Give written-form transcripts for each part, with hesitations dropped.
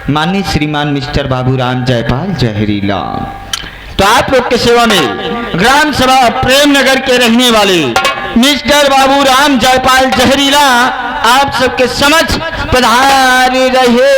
माननीय श्रीमान मिस्टर बाबूराम जयपाल जहरीला। तो आप लोग के सेवा में ग्राम सभा प्रेम नगर के रहने वाले मिस्टर बाबूराम जयपाल जहरीला आप सबके समक्ष पधार रहे।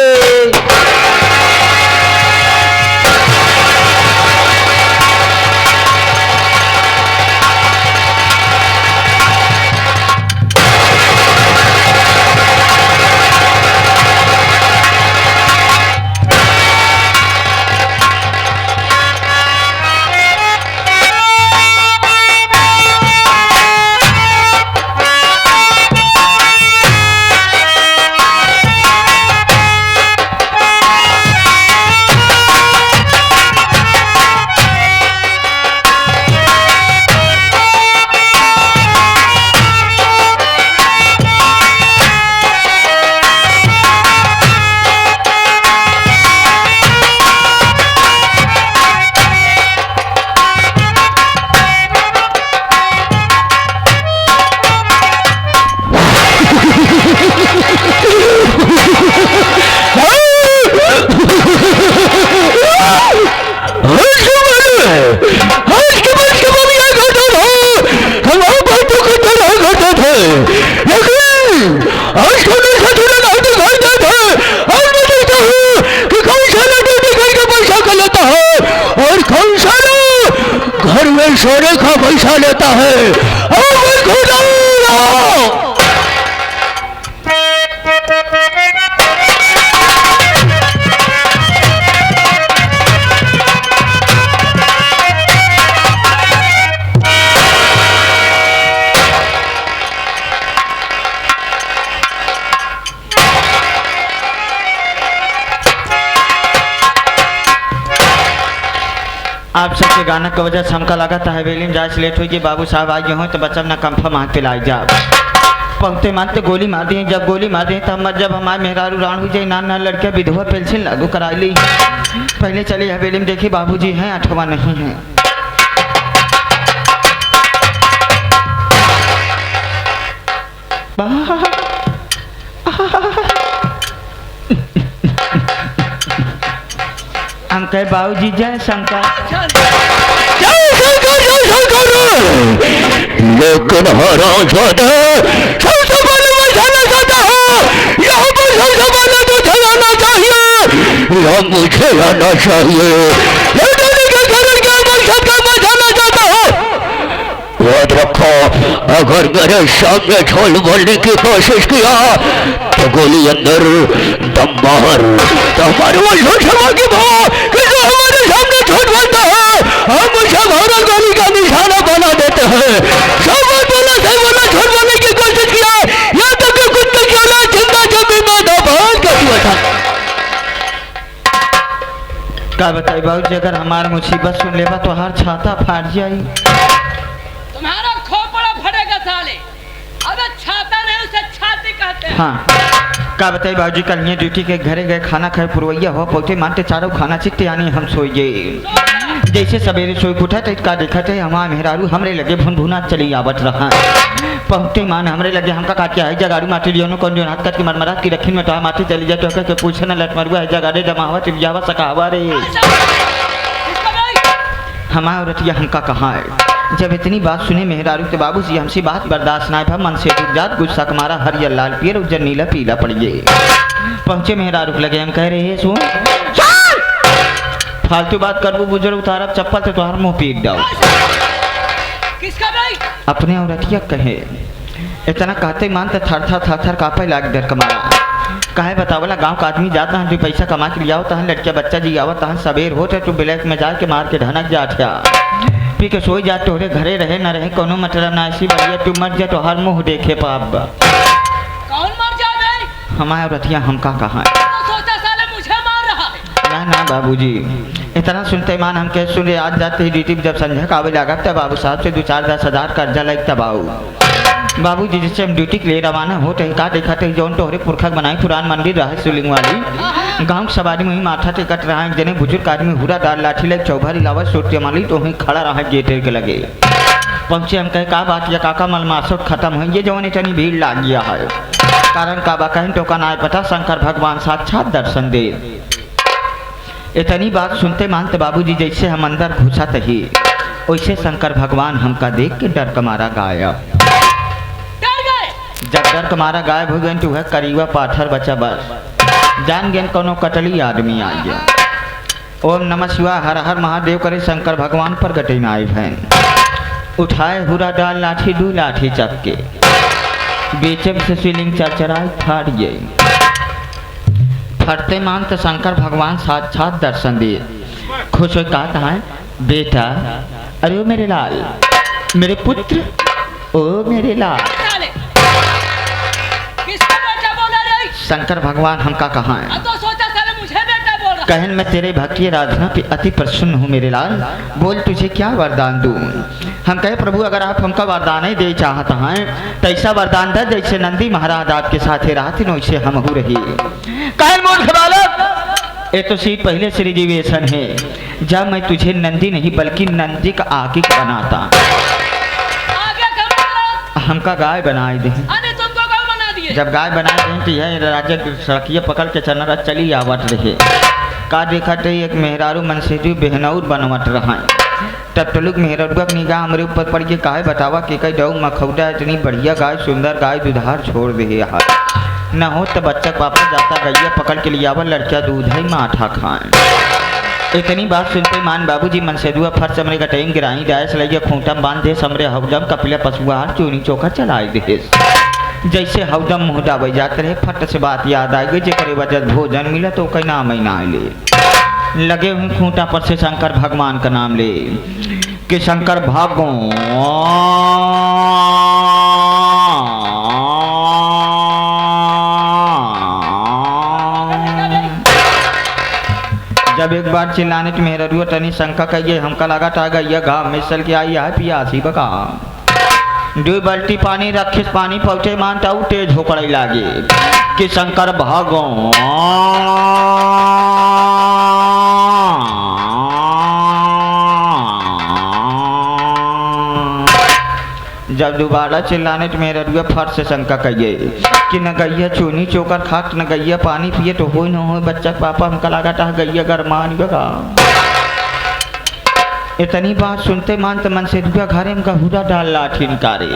सोने का पैसा लेता है। आप सबके गाना की वजह से हमका लगा था हवेली जाए से लेट हुई कि बाबू साहब आगे हो तो बच्चा ना कंफर्म हाथ पे लाई जा पहुँचते मानते गोली मार दी। जब गोली मार दी तब जब हमारे मेहरारू राण हुई जाए ना लड़के विधवा पेंशन लागू करा ली। पहले चले हवेली में देखी बाबूजी हैं अठवा नहीं है। अंकल बाबूजी जय शंकर। लेकिन सबसे पहले मैं जाना चाहता हूँ यहाँ पर सबसे पहले तो चलाना चाहिए या मुझे आना चाहिए। याद रखो अगर मेरे सामने झोल बोलने की कोशिश किया तो गोली अंदर दम बाहर। तो हमारे वो झूठ की कि जो हमारे सामने झूठ बोलता है हम उसे भारत गोली का निशाना बना देते हैं। सब बोला सही बोला झूठ बोलने की कोशिश किया या तो कि कुत्ते की औलाद जिंदा जमी में दबान कर दिया। क्या बताई बाबूजी अगर हमारी मुसीबत सुन लेवा तो हर छाता फाट जाई। तुम्हारा खोपड़ा फटेगा साले। अबे छाता नहीं उसे छाती कहते हैं। हाँ क्या बताई बाबूजी कल ये ड्यूटी के घरे गए खाना खाए पुरवैया हो पहुँचे मानते चारों खाना चिकते यानी हम सोइए। जैसे सवेरे सोई उठा तो इसका देखा थे हमारे मेहरारू हमरे लगे भुनभुना चली आवत रहा। पहुँचते मान हमरे लगे हमका काटे है जगाड़ू माटी लियो कौन जो हाथ की मरमरा की रखी में तो माटी चली जाए तो पूछे न लट मरुआ है जगाड़े जमावा चिड़ियावा सकावा रे। हमारा औरतिया हमका कहाँ है। जब इतनी बात सुने मेहरारू के बाबूजी हमसे बात बर्दाश्त ना भा मन से जात गुस्सा कमारा हरियर लाल पियर उज्जर नीला पीला पड़िए। पहुँचे मेहरारू लगे हम कह रहे हैं सुन फालतू बात कर वो बुजुर्ग उतारा चप्पल से तुम्हारा मुंह पीट डाओ। किसका भाई? अपने औरतिया कहे इतना कहते मान तो थर थर थर थर कापे लाग डर कमारा। कहे बतावला गांव का आदमी जाता है जो पैसा कमा के लिया होता है लड़किया बच्चा जी आवत है सवेर होते तो ब्लैक में जाके मार के ढनक जाता पी के सोई जाते हो घरे रहे न रहे कोनो मतलब ना ऐसी बढ़िया तू मर जाए तो हर मुँह देखे पाप। कौन मर जाए? हमारे औरतिया हमका कहाँ है। सोचा साले मुझे मार रहा है। ना बाबूजी इतना सुनते मान हम कह सुने आज जाते ही ड्यूटी जब संध्या का आवे लगा तब बाबू साहब से 2-4-10,000 कर्जा लगता बाबूजी जिससे हम ड्यूटी के लिए रवाना हो तो का देखा थे जौन तोहरे पुरखा बनाई पुरान मंदिर रहा सुलिंग वाली गांव की सवारी में ही माथा टिकट रहा है जने बुजुर्ग आदमी हुरा दार लाठी लग चौभारी लावा सोटे माली तो वहीं खड़ा रहा गेट के लगे। पहुँचे हम कहे का बात या काका मलमासोट खत्म है ये जौन इतनी भीड़ लाग गया है कारण का बा कहीं तो का ना पता शंकर भगवान साक्षात दर्शन दे। इतनी बात सुनते मानते बाबूजी जैसे हम अंदर घुसा ही वैसे शंकर भगवान हमका देख के डर का मारा गायब। डर गए। जब डर का मारा गायब हो गए तो वह करीबा पाथर बचा बस जान गए कोनो कटली आदमी आ गया। ओम नमः शिवाय हर हर महादेव करे शंकर भगवान पर गटे आए भैन उठाए हुरा डाल लाठी दू लाठी चपके बेचम से शिवलिंग चरचराए फाड़ गए। फटते मान तो शंकर भगवान साक्षात दर्शन दिए। खुश हो कहा है बेटा, अरे ओ मेरे लाल, मेरे पुत्र, ओ मेरे लाल। किसको बेटा बोला रे? शंकर भगवान हमका कहा है तो सोचा साले मुझे बेटा बोल रहा। कहन मैं तेरे भक्ति आराधना पे अति प्रसन्न हूँ मेरे लाल, बोल तुझे क्या वरदान दूँ। हम कहे प्रभु अगर आप हमका वरदान ही दे चाहता हैं तो ऐसा वरदान दे जैसे नंदी महाराज आपके साथ रहते वैसे हम हो रही। कहन मूर्ख बालक, ये तो सीट पहले से रिजर्वेशन है, जब मैं तुझे नंदी नहीं बल्कि नंदी का आगे बनाता। आगे कब बोला? हमका गाय बनाए दे। अरे तुमको गाँव बना दिए। जब गाय बनाए दे तो यह राजा सड़किया पकड़ के चलना चली आवत रहे का देखा थे एक मेहरारू मनसेजू बेहनौर बनवट रहा। तब टलुक मेहरुआ की निगाह हमारे ऊपर पड़ के काहे बतावा कि कई डऊ मखौड़ा इतनी बढ़िया गाय सुंदर गाय दुधार छोड़ दे यार न हो तो बच्चा पापा जाता गैया पकड़ के लियावा लड़किया दूध ही माठा खाए। इतनी बात सुनते मान बाबूजी मनसेदुआ फट समरे गटेन गिराई डायस लैया खूंटम बांध दे समरे हौदम कपिला पशुआर चूनी चोखा चलाए दे। जैसे हौदम मुँह दाबे जाते रहे फट से बात याद आ गई जे करे वजह भोजन मिला तो कई नाम ही ना ले लगे हुए खूंटा पर से शंकर भगवान का नाम ले कि शंकर भगवान। जब एक बार चिल्लाने की मेहरुआ टनी शंका कहिए हमका लगा था गैया गाँव में चल के आई है पियासी बका दो बाल्टी पानी रखे पानी पहुँचे मानता हूँ तेज होकर लागे कि शंकर भगवान। जब दोबारा चिल्लाने तो मेरे रुआ फट से शंका कहिए कि न गैया चूनी चोकर खाट न गैया पानी पिए तो हो न हो बच्चा पापा हमका लगा था गैया गरमान बगा। इतनी बात सुनते मान तो मन से रुआ घरे में हुदा डाल लाठी निकारे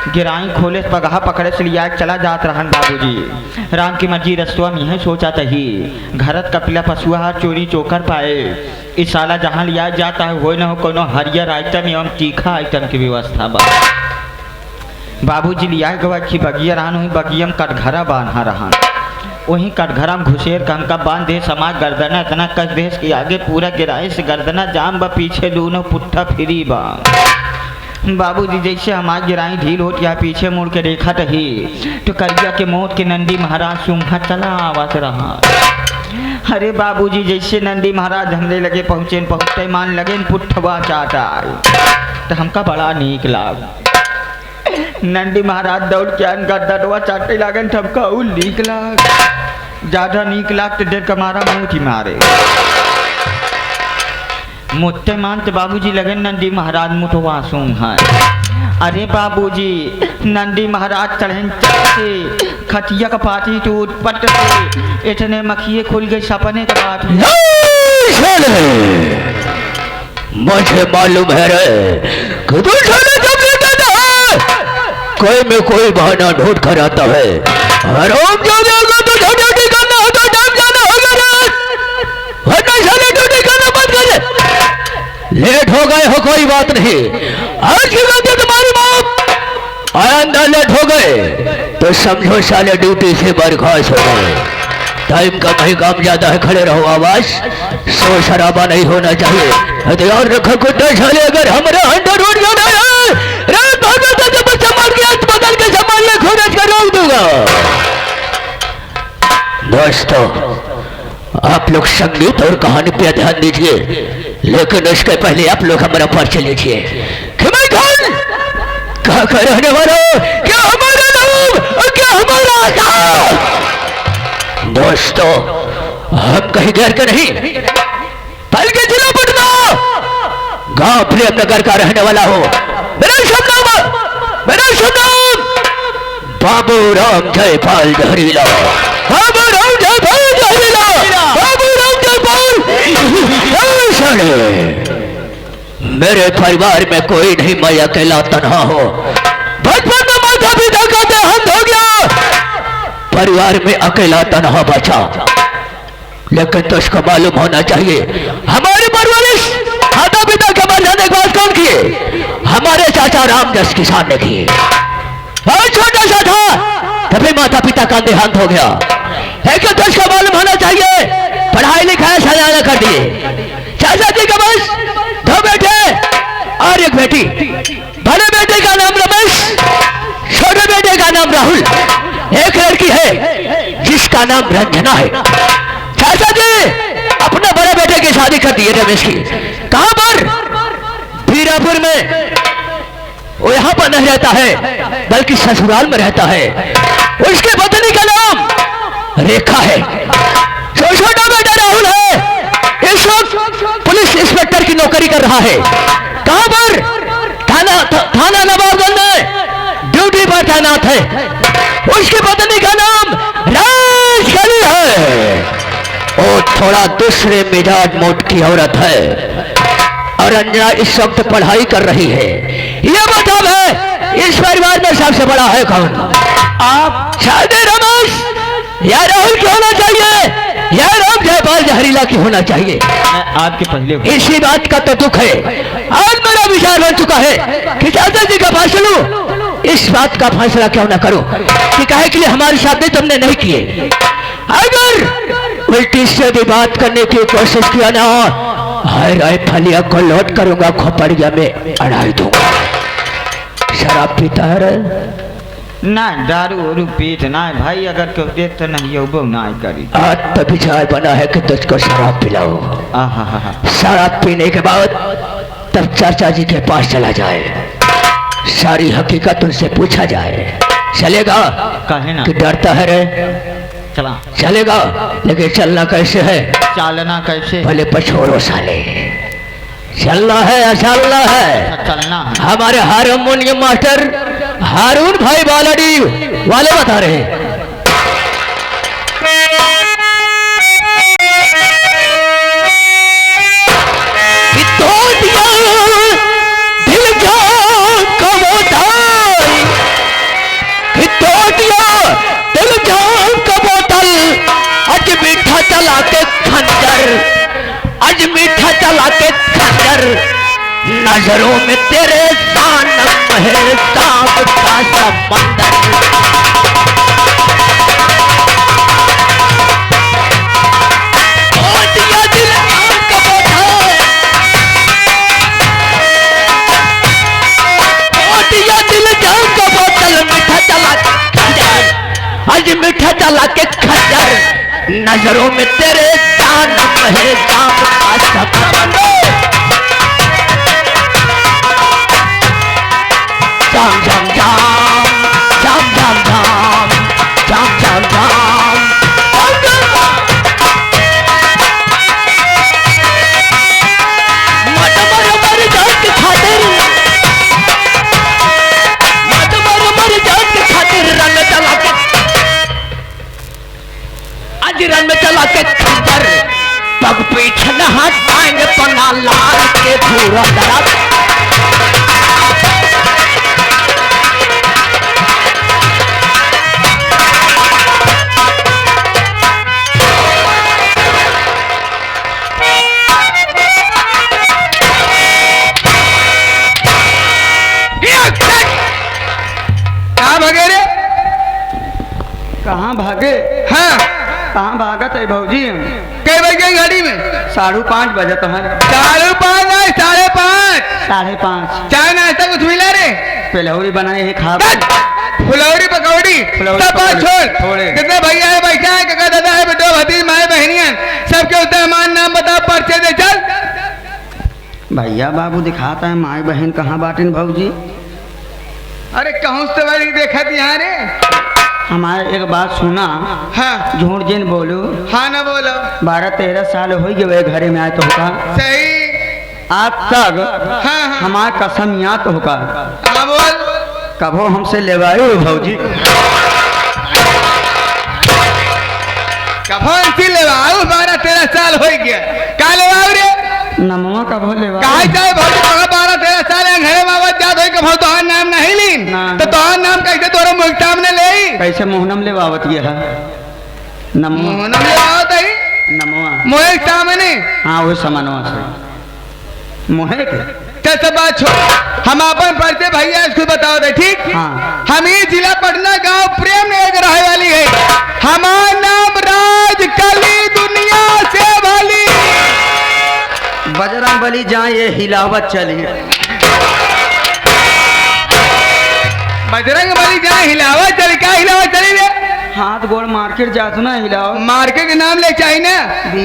गिराई खोले पगहा पकड़े से लिया चला जात रहन बाबूजी राम की मर्जी रस्तुआ में है सोचा तही घरत कपिला पशुआ चोरी चोकर पाए इस साला जहाँ लिया जाता है वो न हो कोनो हरियर आइटम एवं तीखा आइटम की व्यवस्था बा। बाबूजी लिया गवा की बगिया रहन हुई बगियम कटघरा बांधा रहन वहीं कटघरा में घुसेर कम का बांध दे समाज गर्दना इतना कस देश के आगे पूरा गिराए से गर्दना जाम बा पीछे दोनों पुट्ठा फिरी बा। बाबूजी जैसे हमार गिराई ढील हो या पीछे मुड़ के देखा ही तो करिया के मौत के नंदी महाराज सुम्हा चला आवाज रहा। अरे बाबूजी जैसे नंदी महाराज हमले लगे पहुँचते मान लगे पुट्ठवा चाटा तो हमका बड़ा नीक लाग। नंदी महाराज दौड़ के गड्ढा चाटे लागन हमका नीक लाग ज्यादा नीक लाग तो डेढ़ कमारा मुँह की मारे मुत्ते मानते बाबूजी लगे नंदी महाराज मुठवा सूंघ है। अरे बाबूजी नंदी महाराज चढ़े से खटिया का पाटी टूट पट से इतने मखिए खुल गए सपने का बात मुझे मालूम है रे कोई में कोई बहाना ढूंढ कर आता है। लेट हो गए हो कोई बात नहीं आज की बात है तुम्हारी बात आइंदा लेट हो गए तो समझो साले ड्यूटी से बर्खास्त हो गए। टाइम का नहीं काम ज्यादा है खड़े रहो आवाज सो शराबा नहीं होना चाहिए हथियार रखो कुत्ते साले अगर हमारे अंडर उठ जाना है संभाल के अस्पताल के संभालने खोज कर रोक दूंगा। दोस्तों आप लोग संगीत और कहानी पे ध्यान दीजिए लेकिन उसके पहले आप लोग हमारा परिचय लीजिए। क्या रहने वाला क्या हमारा नाम और क्या हमारा आकाश। दोस्तों हम कहीं गैर के नहीं बल्कि जिला पटना गांव प्रेमनगर का रहने वाला हो। मेरा शुभ नाम बाबू राम जयपाल जहरीला। बाबू राम जयपाल जहरीला। बाबू राम जयपाल मेरे परिवार में कोई नहीं, मैं अकेला तन्हा हूँ। बचपन में माता पिता का देहांत हो गया, परिवार में अकेला तन्हा बचा। लेकिन तुझको मालूम होना चाहिए, हमारी परवरिश माता पिता के मर जाने के बाद कौन किए? हमारे चाचा रामदास किसान ने किए। और छोटा सा था तभी माता पिता का देहांत हो गया। लेकिन तुझको मालूम होना चाहिए, पढ़ाई लिखाई सजाना कर दिए। चाचा जी के बस 2 बेटे और 1 बेटी। बड़े बेटे का नाम रमेश, छोटे बेटे का नाम राहुल। 1 लड़की है जिसका नाम रंजना है। चाचा जी अपने बड़े बेटे की शादी कर दिए रमेश की। कहां पर? बीरापुर में। वो यहाँ पर नहीं रहता है बल्कि ससुराल में रहता है। उसके पत्नी का नाम रेखा है। जो छोटा बेटा राहुल है इस वक्त पुलिस इंस्पेक्टर की नौकरी कर रहा है। कहां पर? थाना नवाबगंज में ड्यूटी पर तैनात है। उसकी पत्नी का नाम राजकली है। वो थोड़ा दूसरे मिजाज मोट की औरत है। और रंजना इस वक्त पढ़ाई कर रही है। ये बताओ है इस परिवार में सबसे बड़ा है कौन? आप। शायद रमेश या राहुल की होना चाहिए या राम जयपाल जहरीला की होना चाहिए। आपके पहले इसी बात का तो दुख है। आज मेरा विचार बन चुका है कि चाचा जी का फैसला, इस बात का फैसला क्यों ना करो कि काहे के लिए हमारी शादी तुमने नहीं किए। अगर उल्टी से भी बात करने की कोशिश किया ना, हाय फलिया को लौट करूंगा, खोपड़िया में अड़ाई दूंगा। शराब पीता है ना, दारू और पीत ना भाई, अगर क्यों देख तो नहीं हो वो ना करी। आज तो विचार बना है कि तुझको शराब पिलाओ। शराब पीने के बाद तब चाचा जी के पास चला जाए, सारी हकीकत उनसे पूछा जाए। चलेगा? कहे ना कि डरता है रे? चला चलेगा, लेकिन चलना कैसे है? चलना कैसे? भले पछोड़ो साले, चलना है या चलना है? चलना है। हमारे हारमोनियम मास्टर हारून भाई बालाडी वाले बता रहे हैं। मीठा चला के खंजर, आज मीठा चला के खंजर, नजरों में तेरे सानम है सांप का समंदर। दिया दिल जान का बोतल, दिया दिल जान का बोतल, मीठा चला के खंजर, आज मीठा चला के खंजर, नजरों में तेरे सानम है सांप का समंदर। जाम जाम जाम जाम जाम जाम जाम जाम जाम। मत मर जान के खातिर, मत मर जान के खातिर, रंग चला के आज रंग चला के खंजर, पग पीठ न हटाएंगे पन्ना लाल के पूरा दर्द। कहाँ भागे? हाँ, कहाँ भागत है भौजी? कई बज गई गाड़ी में? 5:30 बजे तो है। 5:30 नहीं, 5:30। 5:30 चाय नाश्ता कुछ मिला रे? पेलौरी बनाए है खा। फुलौरी पकौड़ी सब बात छोड़। थोड़े कितने भैया है, बैठा है, काका दादा है, बेटो भतीज माए बहनियां, सबके उतना मान नाम बता, पर्चे दे चल। भैया बाबू दिखाता है माई बहन कहाँ बाटिन भौजी? अरे कहूँ से वाली देखा थी यहाँ रे। हमारे एक बात सुना। हाँ झूठ जिन बोलू। हाँ ना बोलो। 12-13 साल हो गए घरे में आए तो होगा सही। आज तक। हाँ हाँ हमार कसम याद तो होगा। हाँ बोल। कभो हमसे लेवायो भौजी? कभो इनसे लेवाओ? 12-13 साल हो गया। का लेवाओ रे? नमवा कभो लेवा? कहा जाए भौजी? कभो तोहार नाम नहीं लीन ना। तो तोहार नाम कैसे तोरा मुख सामने ले कैसे मोहनम ले बावत ये है नमो मोहनम ले आवत है नमोआ मोहे सामने हाँ वो समानवा से मोहे के तो सब बात छोड़ हम अपन परिचय भैया इसको बताओ दे ठीक हाँ। हम ही जिला पटना गांव प्रेम में एक रहे वाली है हमारा नाम राज कली दुनिया से भली बजरंग बली जहाँ ये हिलावत चली बजरंग बली जहाँ हिलावा चली क्या हिलावा चली रे हाथ गोड़ मार्केट जात ना हिलाओ मार्केट के नाम ले चाहिए ना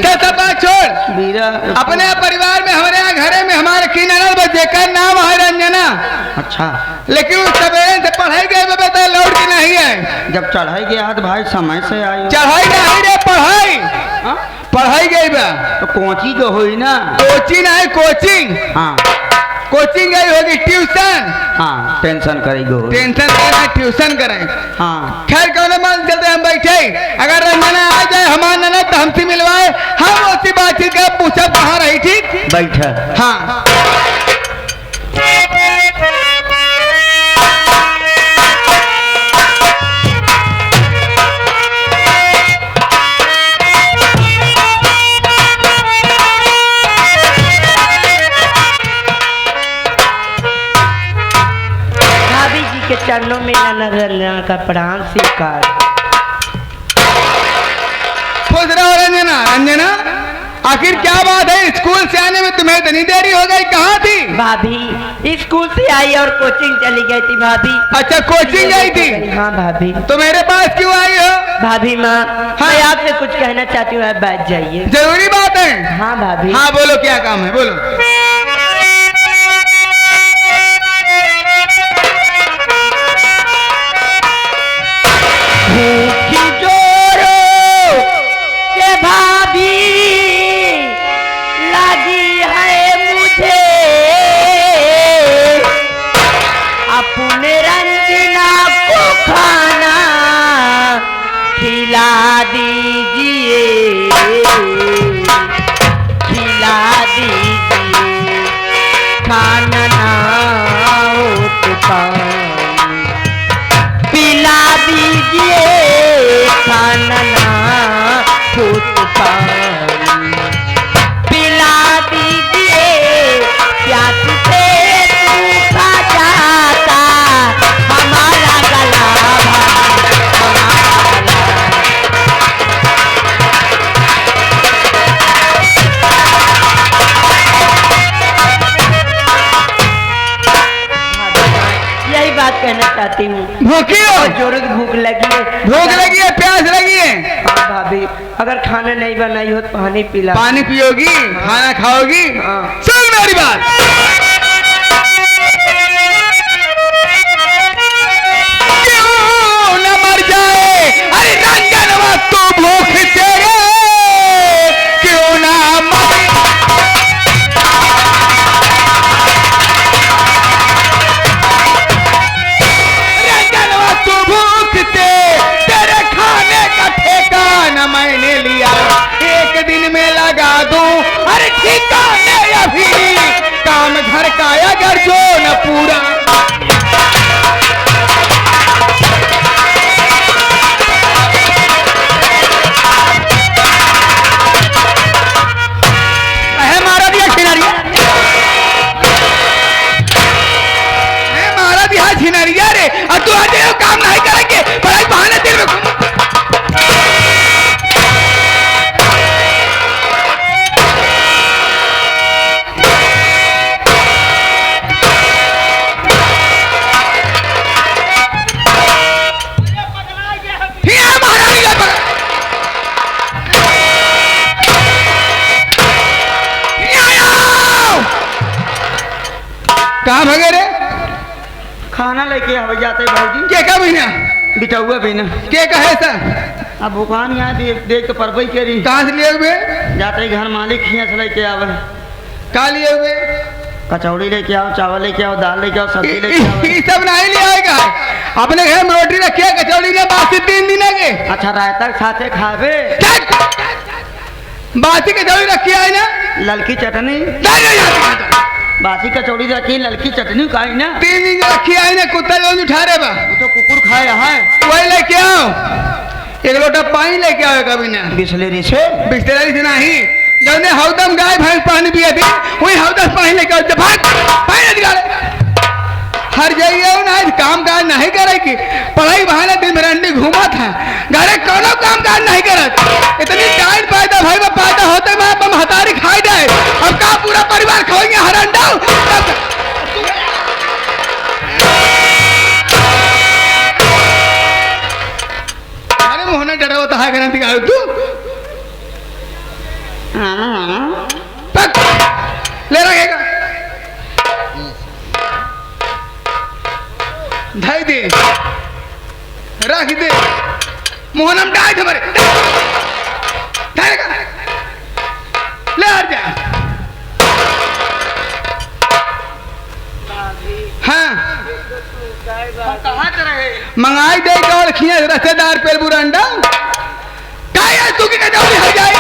तो सब बात छोड़ बीरा अपने परिवार में हमारे यहाँ घरे में हमारे की ननद बच्चे का नाम है रंजना अच्छा लेकिन वो सवेरे से पढ़ाई गए बता लौट के नहीं है जब चढ़ाई गया हाथ भाई समय से आई चढ़ाई नहीं रे पढ़ाई हाँ? पढ़ाई गई बा तो कोची को हुई ना कोचिंग नहीं कोचिंग हाँ कोचिंग गई होगी ट्यूशन हाँ टेंशन करेगी टेंशन करना ट्यूशन करें हाँ खैर कौन मान चलते हम बैठे अगर रंजना आ जाए हमारा ननद तो हमसे मिलवाए हम उसी बातचीत का पूछा कहाँ रही ठीक बैठा हाँ भाभी जी के चरणों में रंजना का प्रणाम स्वीकार। खुश रहो रंजना रंजना आखिर क्या बात है स्कूल से आने में तुम्हें इतनी देरी हो गई कहाँ थी भाभी स्कूल से आई और कोचिंग चली गई थी भाभी। अच्छा कोचिंग गई थी हाँ भाभी। तो मेरे पास क्यों आई हो भाभी माँ मैं आपसे कुछ कहना चाहती हूँ आप बैठ जाइए। जरूरी बात है हाँ भाभी। हाँ बोलो क्या काम है बोलो भूखी जोरो के भाभी लगी है मुझे अपने रंजना को खाना खिला दीजिए खिला दीजिए खाना ना हो तो पानी पिला दीजिए खाना ना हो तो पानी पिला दीजिए प्यास से सूखा जाता हमारा गला हमारा गला। यही बात कहना चाहती हूँ। भूखी हो और जोरों की भूख लगी है। भूख लगी है प्यास लगी है हाँ भाभी अगर खाना नहीं बनाई हो तो पानी पिला। पानी पियोगी खाना खाओगी हाँ। सुन मेरी बात क्यों न मर जाए अरे रंजनवा तू भूख से क्यों ना मर रंजनवा तू भूख से तेरे खाने का ठेकाना मैंने लिया एक दिन में लगा दूं अरे ठिकाने अभी काम घर का अगर जो न पूरा अहे मारा दिया छिनरिया अहे मारा दिया छिनरिया रे और तू आज ये काम नहीं करेंगे बड़ाई बहाने दिल में घूम हिया मारा दिया कहाँ भगे रे खाना लेके आ जाते भाजी के का महीना बिटौआ भी ना के का है सर अब भुखान यहाँ देख तो परबई के रही कहाँ से लिए हुए जाते घर मालिक हियाँ से लेके आवे कहाँ लिए हुए कचौड़ी लेके आओ चावल लेके आओ दाल लेके आओ सब्जी लेके आओ ये सब नहीं ले आएगा अपने घर में रोटी रखी है कचौड़ी ने बासी 3 दिन के अच्छा रायता के साथे खावे बासी कचौड़ी रखी है ना ललकी चटनी बासी कचौड़ी रखी लड़की चटनी खाई ना 3 दिन रखी आई ना कुत्ता जो उठा रे बा वो तो कुकुर खाया है वही लेके आओ 1 लोटा पानी लेके आओ कभी ना बिस्लेरी से बिस्तर से नहीं जौने हौदम गाय भैंस पानी पिया थी वही हौदम पानी लेके आओ भाग पानी निकाले हर जाइए ना काम काज नहीं करे की पढ़ाई बहाने दिन भर घूमा था घरे कोनो काम काज नहीं करत इतनी टाइम पैदा भाई में पैदा होते मैं बम हतारी खाई जाए अब का पूरा परिवार खाएंगे हर अंडा अरे मोहना डरा होता है करने दिखाओ तू ले रखेगा ढाई दे रख दे मोहनम डाल हमारे ले हट जा हाँ मंगाई दे और खिया रसेदार पेड़ बुरा अंडा क्या सूखी कचौड़ी हट जाए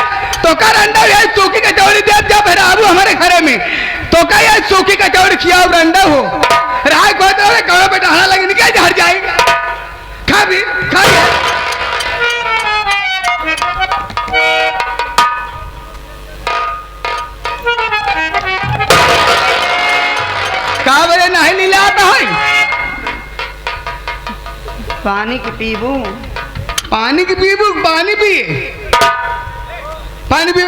तो कर अंडा है सूखी कचौड़ी दे जब आबू हमारे घरे में तो क्या सूखी कचौड़ी खिया अंडा हो राय को तो करो पे डहाना लगे निकल हट जाएगा खा भी खा भी का बजे नहीं नीला आता है पानी की पीबू पानी की पीबू पानी पिए पानी पिए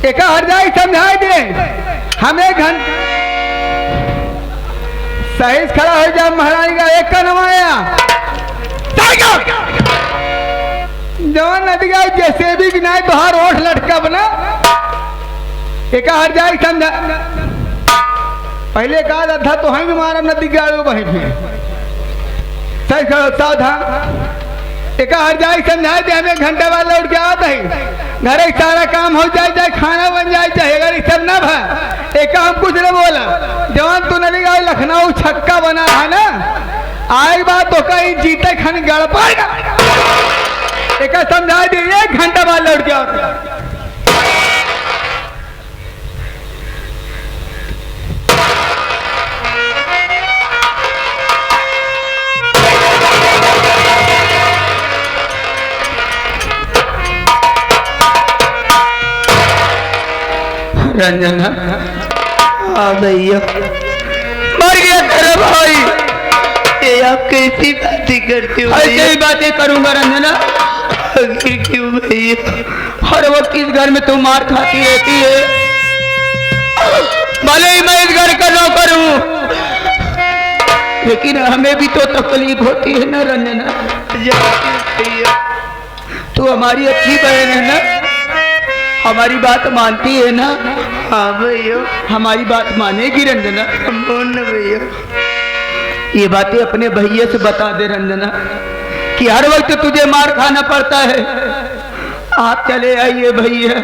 एक हर जाए समझाई दे हमें घंटा सही खड़ा हो जाए महारानी का एक का नवाया जवान नदी का जैसे भी गिनाए तो हर ओठ लटका बना एक हर जाए समझा पहले कहा था तो हम मारा नदी के आड़ो वहीं पे सही खड़ा सावधान एक हर जाए समझाए दे हमें घंटा बाद लौट के आता है घरे सारा काम हो जाए चाहे खाना बन जाए चाहे अगर सब ना भा एक काम कुछ न बोला जवान तू नदी का लखनऊ छक्का बना है ना आए बात तो कहीं जीते खाने गड़पड़ एक समझा दे 1 घंटा बाद लौट के आता रंजना हाँ भैया मर गया तेरा भाई ये आप कैसी बातें करते हो ऐसे ही बातें करूंगा रंजना आखिर क्यों भैया हर वक्त इस घर में तुम मार खाती रहती है भले ही मैं इस घर का नौकर हूँ लेकिन हमें भी तो तकलीफ होती है ना रंजना भैया तू हमारी अच्छी बहन है ना हमारी बात मानती है ना हाँ भैया हमारी बात मानेगी रंजना बोल ना भैया ये बातें अपने भैया से बता दे रंजना कि हर वक्त तुझे मार खाना पड़ता है आप चले आइए भैया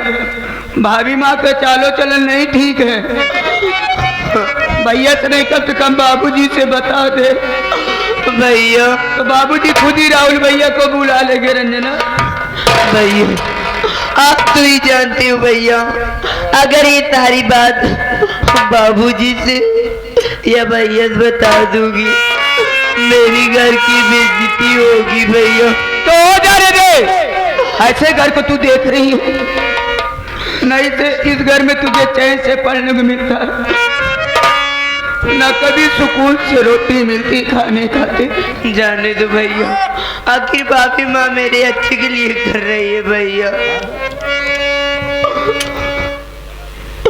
भाभी माँ का चालो चलन नहीं ठीक है भैया से नहीं कम से कम बाबूजी से बता दे भैया तो बाबूजी खुद ही राहुल भैया को बुला लेंगे रंजना भैया आप तो ही जानते हो भैया अगर ये सारी बात बाबूजी से या भैया से बता दूंगी मेरी घर की बेइज्जती होगी भैया तो हो जाने दे ऐसे घर को तू देख रही है नहीं से इस घर में तुझे चैन से पढ़ने को मिलता है न कभी सुकून से रोटी मिलती खाने खाते जाने दो भैया आखिर बापी माँ मेरे अच्छे के लिए कर रही है भैया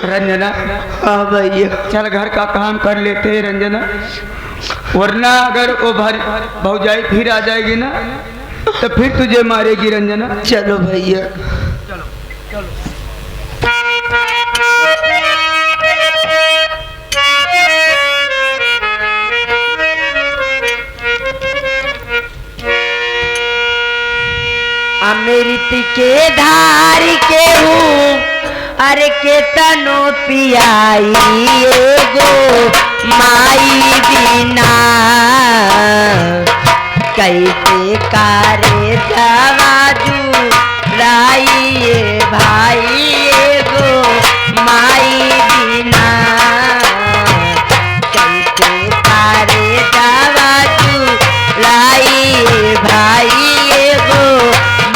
रंजना हाँ भैया चल घर का काम कर लेते हैं रंजना वरना अगर वो भौजाई फिर आ जाएगी ना तो फिर तुझे मारेगी रंजना चलो भैया अमृत के धार के हूँ अरे केतनो पियाई एगो माई बिना कैसे कारे जवाजू लाइए भाई एगो माई बिना कैसे कारे जवाजू लाइए भाई एगो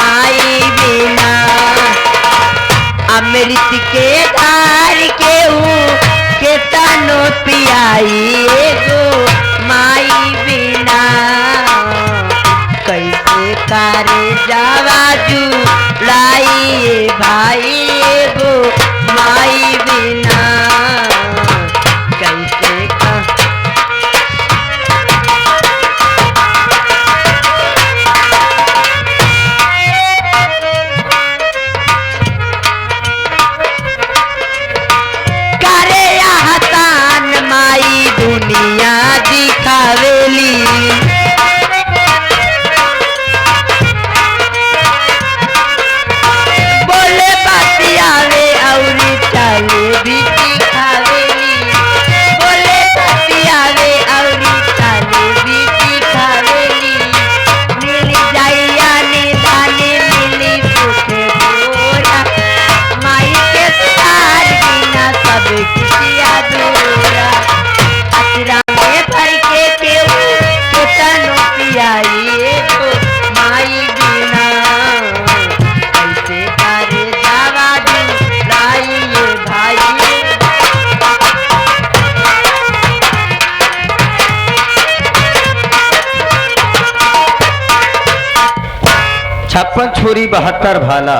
माई बिना अमृत के धार के हूँ केतनो पियाई एगो माई बिना कैसे कारे जवाजू लाइए भाई एगो माई बिना कैसे का करे हतान माई दुनिया दिखावेली बोले बतियावे औरी चाले भी दिखावेली बोले बतियावे औरी चाले भी दिखावेली मिली जाइया निदाने मिली सुखे बोरा माई के तार बिना सब किसिया दूरा अचरा में भर के केहू केतनो पियाई एगो माई बिना कैसे करे जवाजू लाइए भाई 56 छुरी 72 भाला